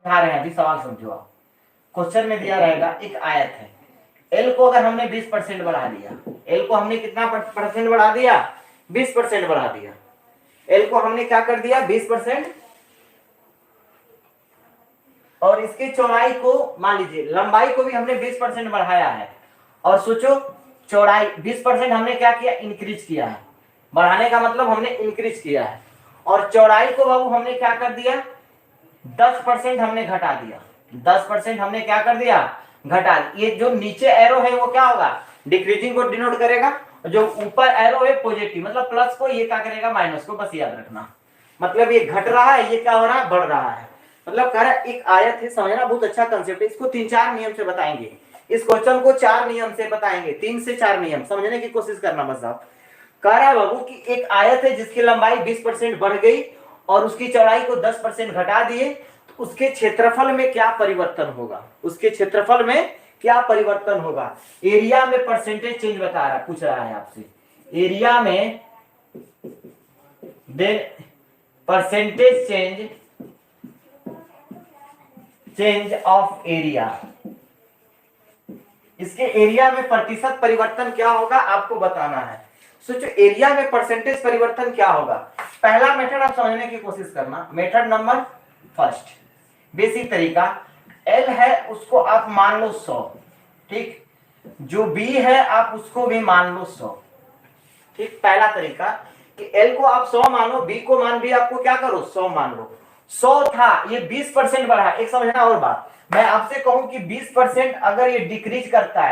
उठा रहे हैं, अभी सवाल समझो आप। क्वेश्चन में दिया रहेगा एक आयत है, एल को अगर हमने 20% बढ़ा दिया, एल को हमने कितना परसेंट बढ़ा दिया, 20% बढ़ा दिया। एल को हमने क्या कर दिया, 20%, और इसकी चौड़ाई को मान लीजिए, लंबाई को भी हमने 20% बढ़ाया है। और सोचो चौड़ाई 20% हमने क्या किया, इंक्रीज किया है। बढ़ाने का मतलब हमने इंक्रीज किया है। और चौड़ाई को बाबू हमने क्या कर दिया, 10% हमने घटा दिया। 10% हमने क्या कर दिया, घटा। ये जो नीचे एरो है वो क्या होगा, डिक्रीजिंग को डिनोट करेगा, जो ऊपर एरो है पॉजिटिव, मतलब प्लस को ये क्या करेगा, माइनस को। बस याद रखना, मतलब ये घट रहा है, ये क्या हो रहा है, बढ़ रहा है। मतलब कह रहा है एक आयत है, समझना बहुत अच्छा कंसेप्ट है। इसको 3-4 नियम से बताएंगे, इस क्वेश्चन को 4 नियम से बताएंगे, 3 से 4 नियम समझने की कोशिश करना बस आप। कह रहा है बाबू कि एक आयत है जिसकी लंबाई 20% बढ़ गई और उसकी चौड़ाई को 10% घटा दिए, तो उसके क्षेत्रफल में क्या परिवर्तन होगा, उसके क्षेत्रफल में क्या परिवर्तन होगा। एरिया में परसेंटेज चेंज बता रहा, पूछ रहा है आपसे, एरिया में then percentage change of area, इसके एरिया में प्रतिशत परिवर्तन क्या होगा आपको बताना है। सोचो एरिया में परसेंटेज परिवर्तन क्या होगा। पहला मेथड आप समझने की कोशिश करना, मेथड नंबर फर्स्ट, बेसिक तरीका, एल है उसको आप मान लो 100, ठीक, जो बी है आप उसको भी मान लो 100, ठीक। पहला तरीका कि एल को आप 100 मानो, बी को मान भी आपको क्या करो 100 मान लो। 100 था, ये 20% बढ़ा। एक समझना और बात, मैं आपसे कहूं कि 20% अगर ये डिक्रीज करता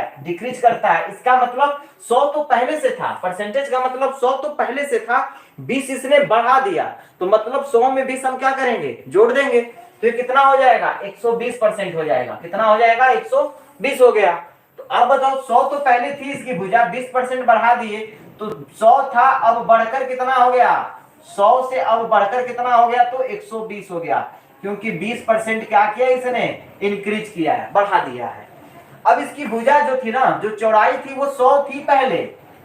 है, इसका मतलब 100 तो पहले से था, परसेंटेज का मतलब 100 तो पहले से था, 20 इसने बढ़ा दिया, तो मतलब 100 में 20 हम क्या करेंगे, जोड़ देंगे, तो ये कितना हो जाएगा, 120% हो जाएगा। कितना हो जाएगा, 120 हो गया। तो अब बताओ 100 तो पहले थी इसकी भुजा, 20% बढ़ा दिए, तो 100 था, अब बढ़कर कितना हो गया, 100 से अब बढ़कर कितना हो गया, तो 120 हो गया, क्योंकि 20% क्या किया इसने, इंक्रीज किया है, बढ़ा दिया है। अब इसकी भुजा जो थी ना, जो चौड़ाई थी वो 100 थी पहले,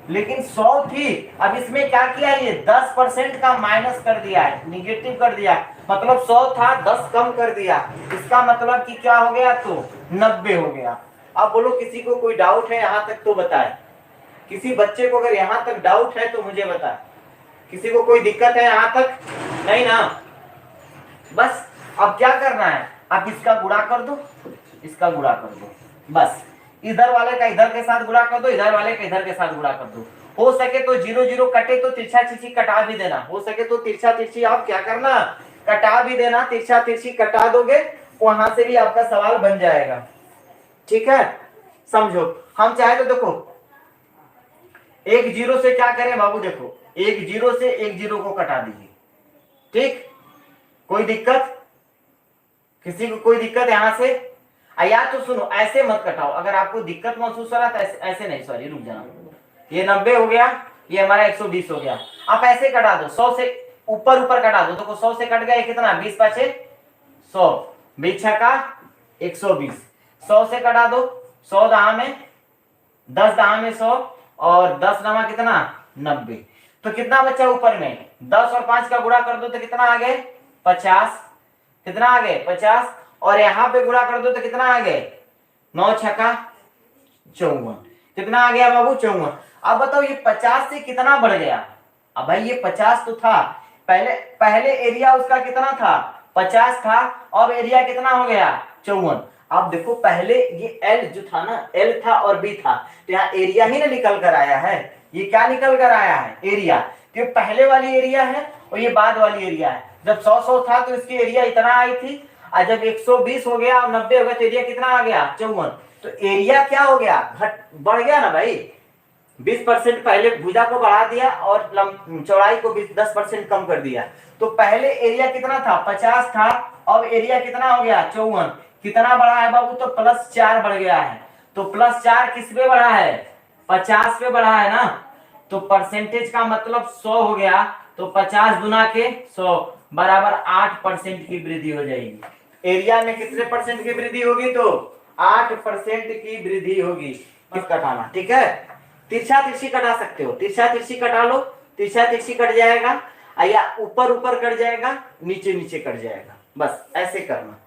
लेकिन 100 थी, अब इसमें क्या किया, ये 10% का माइनस कर दिया है, निगेटिव कर दिया, मतलब 100 था 10 कम कर दिया, इसका मतलब कि क्या हो गया, तो 90 हो गया। अब बोलो किसी को कोई डाउट है यहां तक तो बताए, किसी बच्चे को अगर यहां तक डाउट है तो मुझे बताए, किसी को कोई दिक्कत है यहां तक, नहीं ना। बस अब क्या करना है, आप इसका गुणा कर दो, इसका गुणा कर दो, बस इधर वाले का इधर के साथ गुणा कर दो, इधर वाले का इधर के साथ गुणा कर दो। हो सके तो 0-0 कटे तो तिरछा तिरछी कटा भी देना, हो सके तो तिरछा तिरछी आप क्या करना, कटा भी देना, तिरछा तिरछी कटा दोगे, वहां से भी आपका सवाल बन जाएगा, ठीक है। समझो, हम चाहे तो देखो 1 0 से क्या करें बाबू, देखो 1 0 से 1 0 को कटा दीजिए, ठीक। कोई दिक्कत, किसी को कोई दिक्कत यहां से, या तो सुनो ऐसे मत कटाओ, अगर आपको दिक्कत महसूस हो रहा है तो ऐसे नहीं, सॉरी रुक जाना, ये 90 हो गया, ये हमारा 120 हो गया। आप ऐसे कटा दो, 100 से ऊपर ऊपर कटा दो, तो 100 से कट गया, कितना 20 5 100, 20 का 120, 100 से कटा दो, 100 दहा में 10 दहा में 100, और 10 नमा कितना 90, तो कितना बचा ऊपर में, 10 और 5 का गुणा कर दो तो कितना आ गए 50, कितना आ गए 50, और यहां पे गुणा कर दो तो कितना आ गए 9 छक्का 54, कितना आ गया बाबू 54। अब बताओ ये 50 से कितना बढ़ गया, अब भाई ये 50 तो था पहले एरिया उसका कितना था 50 था, अब एरिया कितना हो गया 54। अब देखो पहले ये L जो था ना, L था और B था, तो यहाँ एरिया ही ना निकल कर आया है, ये क्या निकल कर आया है, एरिया, क्योंकि पहले वाली एरिया है और ये बाद वाली एरिया है। जब 100 था तो इसकी एरिया इतना आई थी, और जब 120 हो गया और 90 हो गया तो एरिया कितना आ गया 54। तो एरिया क्या हो गया, बढ़ गया ना भाई, 20% पहले भुजा को बढ़ा दिया और चौड़ाई को 10% कम कर दिया, तो पहले एरिया कितना था 50 था, अब एरिया कितना हो गया 54। कितना बढ़ा है बाबू, तो +4 बढ़ गया है, तो +4 किस पे बढ़ा है 50 पे बढ़ा है ना, तो परसेंटेज का मतलब 100 हो गया, तो 50 गुना के 100 बराबर 8% की वृद्धि हो जाएगी। एरिया में कितने परसेंट की वृद्धि होगी, तो 8% की वृद्धि होगी। किस कटाना, ठीक है, तिरछा तिरछी कटा सकते हो, तिरछा तिरछी कटा लो, तिरछा तिरछी कट जाएगा, या ऊपर ऊपर कट जाएगा, नीचे नीचे कट जाएगा, बस ऐसे करना।